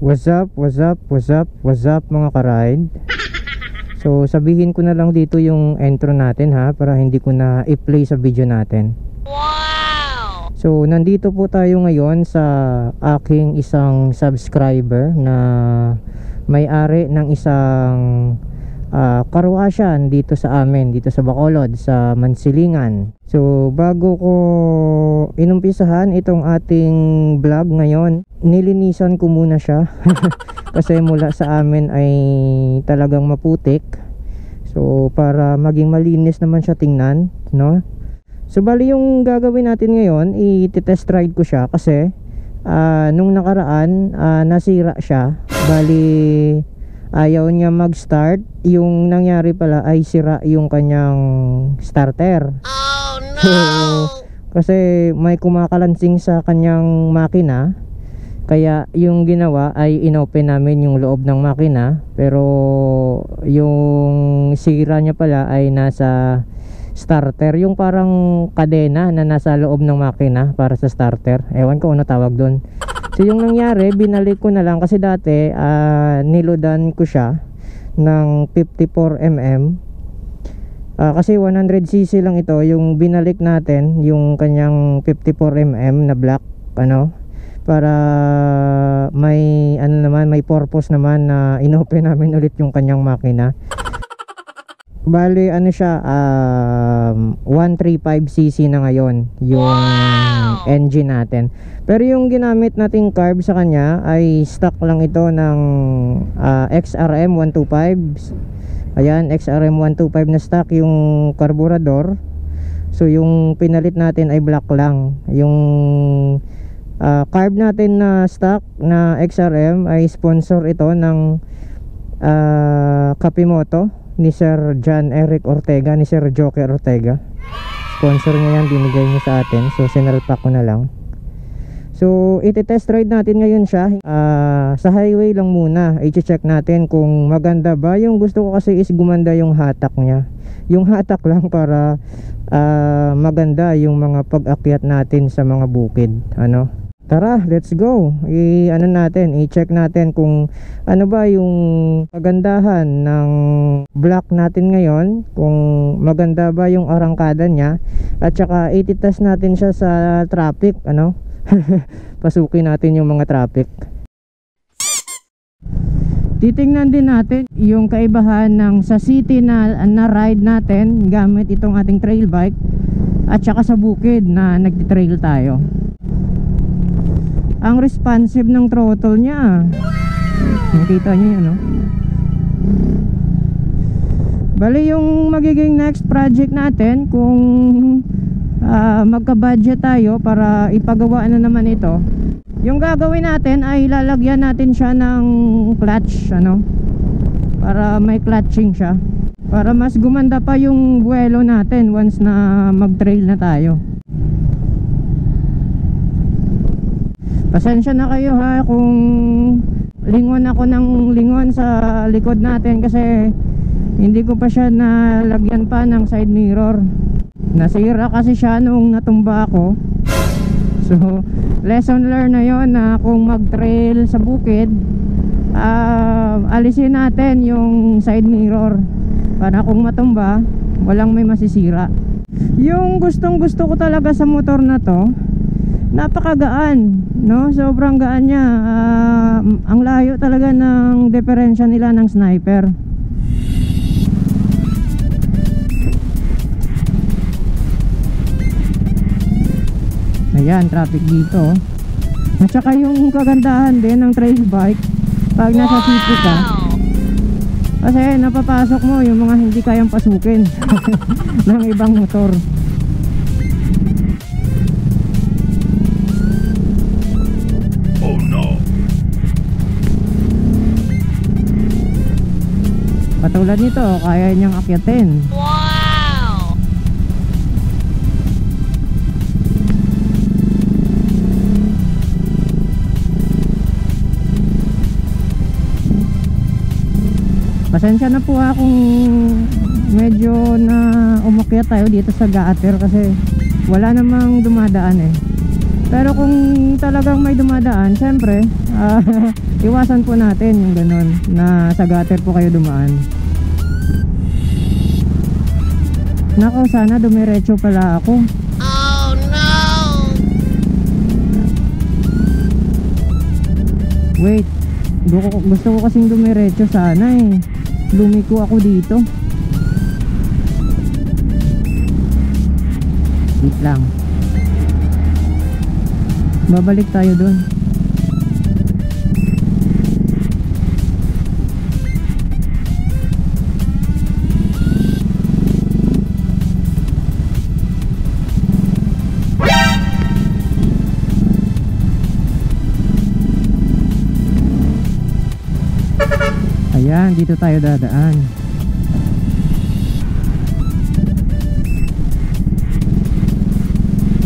What's up, what's up, what's up, what's up mga ka-ride. So sabihin ko na lang dito yung intro natin ha, para hindi ko na i-play sa video natin. Wow! So nandito po tayo ngayon sa aking isang subscriber na may-ari ng isang karwasyan dito sa amin, dito sa Bacolod, sa Mansilingan. So bago ko inumpisahan itong ating vlog ngayon, nilinisan ko muna siya kasi mula sa amin ay talagang maputik. So para maging malinis naman siya tingnan, no? So bali yung gagawin natin ngayon, i-test ride ko siya kasi nung nakaraan nasira siya. Bali ayaw niya mag-start. Yung nangyari pala ay sira yung kanyang starter. Oh no! So, kasi may kumakalansing sa kanyang makina, kaya yung ginawa ay inopen namin yung loob ng makina, pero yung sira niya pala ay nasa starter, yung parang kadena na nasa loob ng makina para sa starter. Ewan ko ano tawag doon. So yung nangyari, binalik ko na lang kasi dati niloadan ko siya ng 54mm kasi 100cc lang ito. Yung binalik natin yung kanyang 54mm na black, ano, para may ano naman, may purpose naman na inopen namin ulit yung kanyang makina. Bali ano siya, 135cc na ngayon yung engine natin. Pero yung ginamit nating carb sa kanya ay stock lang ito ng XRM 125. Ayan, XRM 125 na stock yung carburetor. So yung pinalit natin ay black lang. Yung carb natin na stock na XRM ay sponsor ito ng Kapimoto ni Sir John Eric Ortega, ni Sir Joker Ortega. Sponsor niya yan, binigay niya sa atin. So sinalpak ko na lang. So iti-test ride natin ngayon siya. Sa highway lang muna, i-check natin kung maganda ba. Yung gusto ko kasi is gumanda yung hatak niya. Yung hatak lang para maganda yung mga pag-akyat natin sa mga bukid, ano. Tara, let's go. I-ano natin, i-check natin kung ano ba yung kagandahan ng block natin ngayon, kung maganda ba yung arangkada niya, at saka i-test natin siya sa traffic, ano. Pasukin natin yung mga traffic. Titingnan din natin yung kaibahan ng sa city na ride natin gamit itong ating trail bike, at saka sa bukid na nagti-trail tayo. Ang responsive ng throttle niya. Nakita niyo yan, no? Bali yung magiging next project natin, kung magka-budget tayo para ipagawa na naman ito, yung gagawin natin ay lalagyan natin siya ng clutch, ano, para may clutching siya, para mas gumanda pa yung buwelo natin once na mag-trail na tayo. Pasensya na kayo ha kung lingon ako ng lingon sa likod natin kasi hindi ko pa siya nalagyan pa ng side mirror. Nasira kasi siya nung natumba ako. So lesson learned na yon, na kung mag-trail sa bukid, alisin natin yung side mirror para kung matumba walang may masisira. Yung gustong gusto ko talaga sa motor na to, napakagaan, no? Sobrang gaan niya. Ang layo talaga ng diferensya nila ng sniper. Ayan, traffic dito. At saka yung kagandahan din ng trail bike pag nasa city ka, kasi napapasok mo yung mga hindi kayang pasukin ng ibang motor. Katulad nito, kaya niyang akyatin. Wow! Pasensya na po kung medyo na umakyat tayo dito sa gutter kasi wala namang dumadaan eh. Pero kung talagang may dumadaan, syempre iwasan po natin yung ganun na sa gutter po kayo dumaan. Nako, sana dumiretso pala ako. Oh no! Wait, gusto ko kasing dumiretso sana eh. Lumiko ako dito. Wait lang. Babalik tayo dun. Ayan, dito tayo dadaan.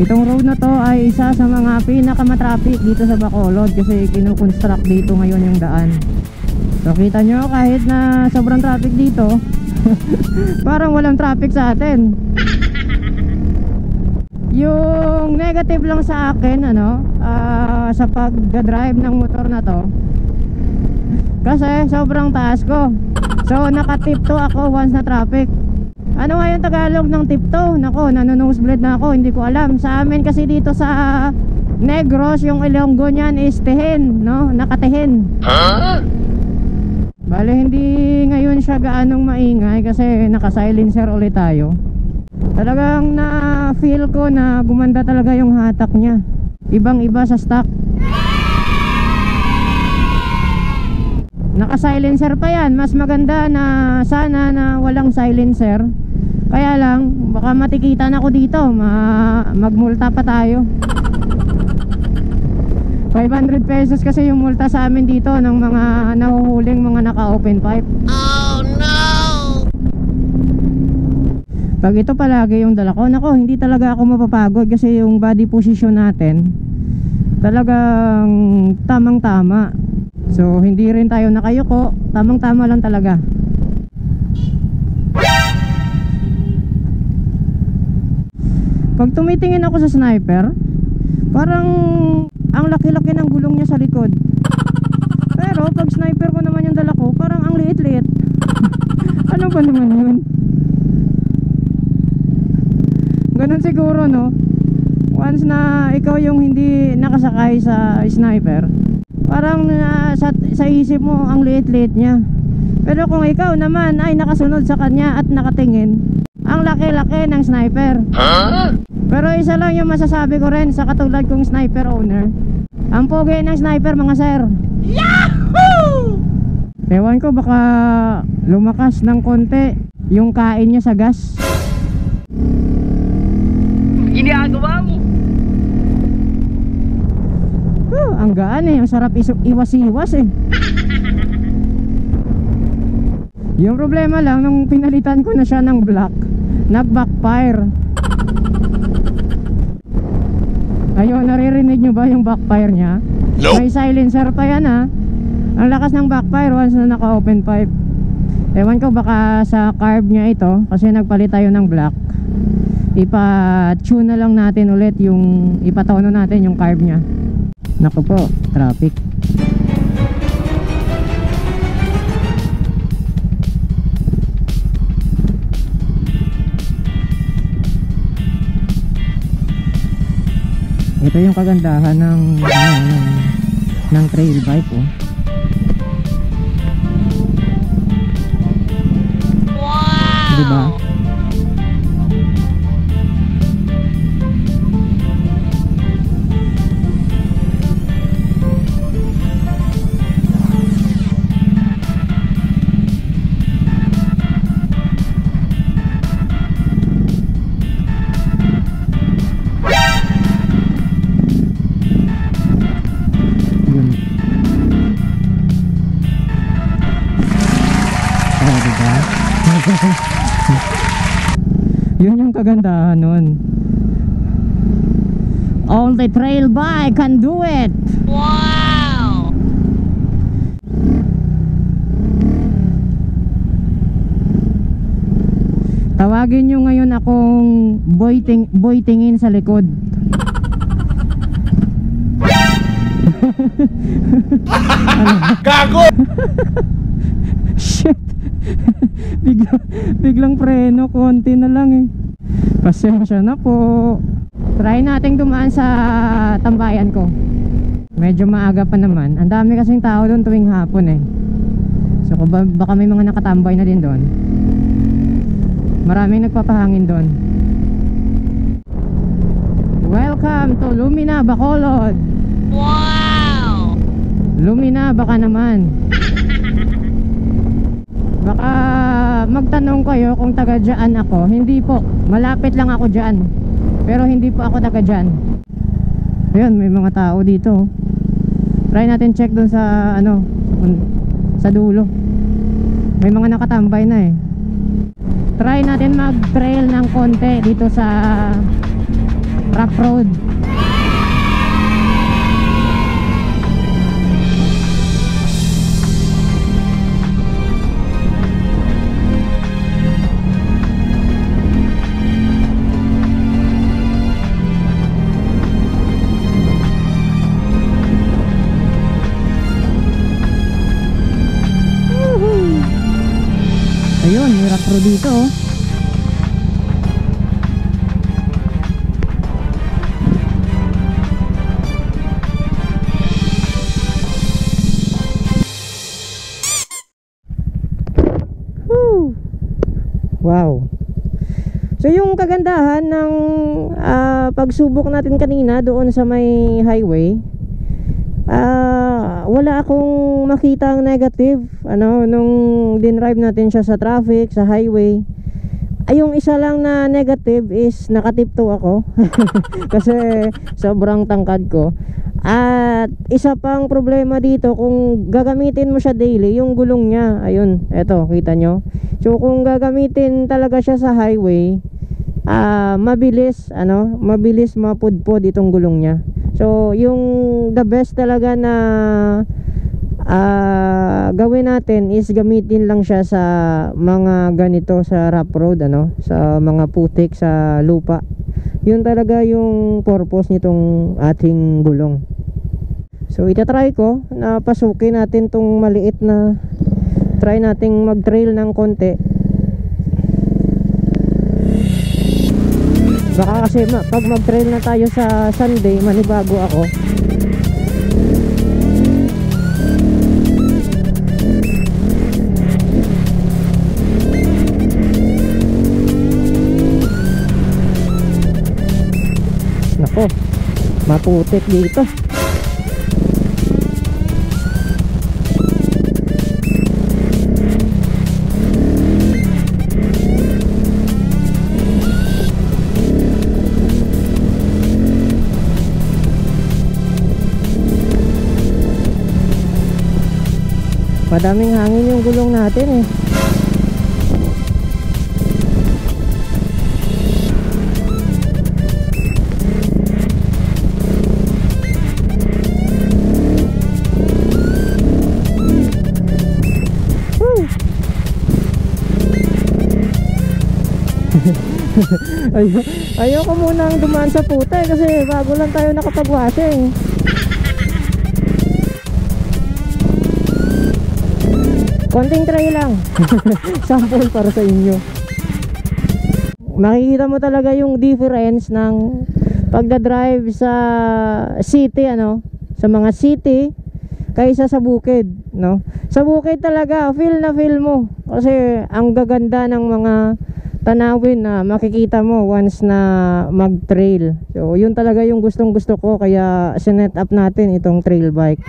Itong road na to ay isa sa mga pinakamatraffic dito sa Bacolod kasi kinukonstruct dito ngayon yung daan. So kita nyo, kahit na sobrang traffic dito parang walang traffic sa atin. Yung negative lang sa akin sa pag-drive ng motor na to, kasi sobrang taas ko. So nakatipto ako once na traffic. Ano nga yung Tagalog ng tipto? Nako, nanonosebleed na ako, hindi ko alam. Sa amin kasi dito sa Negros, yung Ilonggo niyan is tihin, no? Nakatihin. Bale, hindi ngayon siya gaanong maingay kasi naka-silencer ulit tayo. Talagang na-feel ko na gumanda talaga yung hatak niya. Ibang-iba sa stock. Naka-silencer pa yan. Mas maganda na sana na walang silencer. Kaya lang, baka matikitan ako dito. Magmulta pa tayo. 500 pesos kasi yung multa sa amin dito ng mga nahuhuling mga naka-open pipe. Oh no! Pag ito palagi yung dala ko, nako, hindi talaga ako mapapagod kasi yung body position natin talagang tamang-tama. So hindi rin tayo nakayuko, tamang-tama lang talaga. Pag tumitingin ako sa sniper, parang ang laki-laki ng gulong niya sa likod. Pero pag sniper ko naman yung dala ko, parang ang liit-liit. Ano ba naman yun? Ganun siguro, no? Once na ikaw yung hindi nakasakay sa sniper, parang sa isip mo ang liit-liit niya. Pero kung ikaw naman ay nakasunod sa kanya at nakatingin, ang laki-laki ng sniper. Pero isa lang yung masasabi ko rin sa katulad kong sniper owner, ang pogi ng sniper, mga sir. Yahoo! Ewan ko, baka lumakas ng konti yung kain niya sa gas. Ginagawa mo? Ang gaan eh, ang sarap iwas-iwas eh. Yung problema lang, nung pinalitan ko na siya ng black, nag-backfire. Ayun, naririnig nyo ba yung backfire niya? Nope. May silencer pa yan ha. Ang lakas ng backfire once na naka-open pipe. Ewan ko, baka sa carb niya ito, kasi nagpalit tayo ng black. Ipa-tune na lang natin ulit yung, ipatono natin yung carb niya. Naku po, traffic. Ito yung kagandahan ng trail bike, oh. Wow! Diba? Yun yung kagandahan nun. Only trail bike can do it. Wow! Tawagin nyo ngayon akong boy tingin sa likod. Gago! Shit. Biglang preno, konti na lang eh. Pasensya na po. Try nating dumaan sa tambayan ko. Medyo maaga pa naman. Ang dami kasing tao doon tuwing hapon eh. So baka may mga nakatambay na din doon. Maraming nagpapahangin doon. Welcome to Lumina, Bacolod. Wow! Lumina, baka naman. Baka magtanong kayo kung taga dyan ako. Hindi po, malapit lang ako dyan. Pero hindi po ako taga dyan. Ayun, may mga tao dito. Try natin check dun sa ano, sa dulo. May mga nakatambay na eh. Try natin mag-trail ng konti dito sa rough road. Ayun, may rough road dito oh. Wow. So yung kagandahan ng pagsubok natin kanina doon sa may highway, wala akong makitang negative ano nung dinrive natin siya sa traffic, sa highway. Yung isa lang na negative is nakatipto ako kasi sobrang tangkad ko. At isa pang problema dito, kung gagamitin mo siya daily, yung gulong niya, ayun, eto, kita nyo. So kung gagamitin talaga siya sa highway, mabilis mapudpod itong gulong niya. So yung the best talaga na gawin natin is gamitin lang siya sa mga ganito, sa rough road, ano, sa mga putik sa lupa. Yun talaga yung purpose nitong ating gulong. So itatry ko na pasukin natin tong maliit na, try nating mag-trail ng konti. Baka kasi pag mag-trail na tayo sa Sunday, manibago ako. Nako, maputik dito. Madaming hangin yung gulong natin eh. Ayoko munang dumaan sa puta kasi bago lang tayo nakapag-washing. Konting try lang. Sample para sa inyo. Makikita mo talaga yung difference ng pagdadrive sa city, ano, sa mga city kaysa sa bukid, no? Sa bukid talaga feel na feel mo kasi ang gaganda ng mga tanawin na makikita mo once na mag-trail. So yun talaga yung gustong-gusto ko, kaya sinet up natin itong trail bike.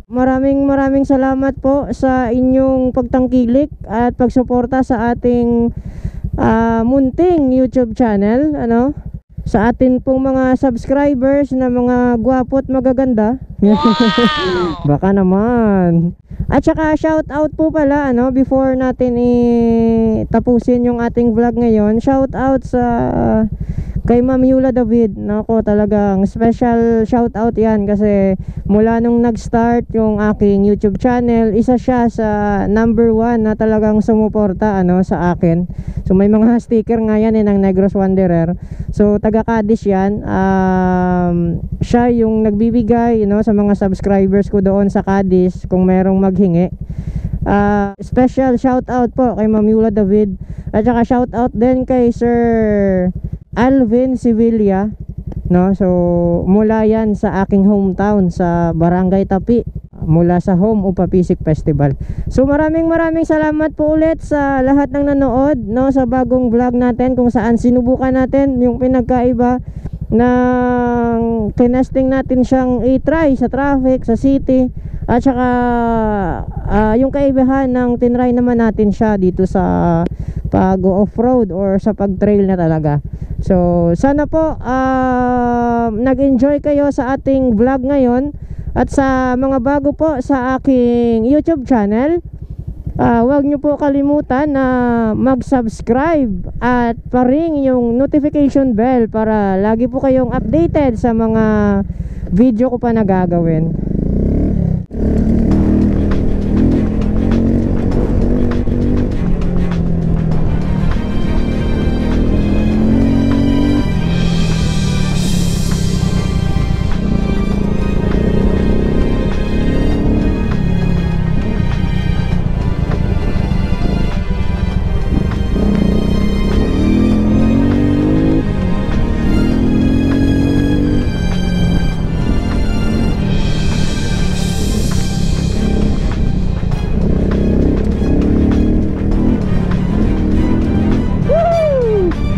Maraming salamat po sa inyong pagtangkilik at pagsuporta sa ating munting YouTube channel, ano? Sa atin pong mga subscribers na mga gwapo at magaganda. Wow! Baka naman. At saka shout out po pala, ano, before natin tapusin yung ating vlog ngayon. Shout out sa kay Ma'am Yula David. Nako, talagang special shout out yan kasi mula nung nag-start yung aking YouTube channel, isa siya sa number 1 na talagang sumuporta sa akin. So may mga sticker nga yan ng Negros Wanderer. So taga Cadiz yan. Siya yung nagbibigay sa mga subscribers ko doon sa Cadiz kung merong maghingi. Special shout out po kay Ma'am Yula David. At saka shout out din kay Sir Alvin Sevilla, so mula yan sa aking hometown sa Barangay Tapi, mula sa Home Upa Pisik Festival. So maraming salamat po ulit sa lahat ng nanood sa bagong vlog natin, kung saan sinubukan natin yung pinagkaiba ng kinesting natin siyang i-try sa traffic, sa city, at saka yung kaibahan ng tinry naman natin siya dito sa pag-go off-road or sa pag-trail na talaga. So sana po nag-enjoy kayo sa ating vlog ngayon. At sa mga bago po sa aking YouTube channel, huwag nyo po kalimutan na mag-subscribe at pa-ring yung notification bell para lagi po kayong updated sa mga video ko pa na gagawin.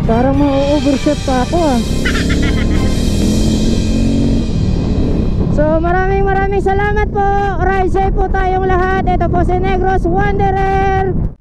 Parang ma-overshot pa ako So maraming salamat po. Ride safe po tayong lahat. Ito po si Negros Wanderer.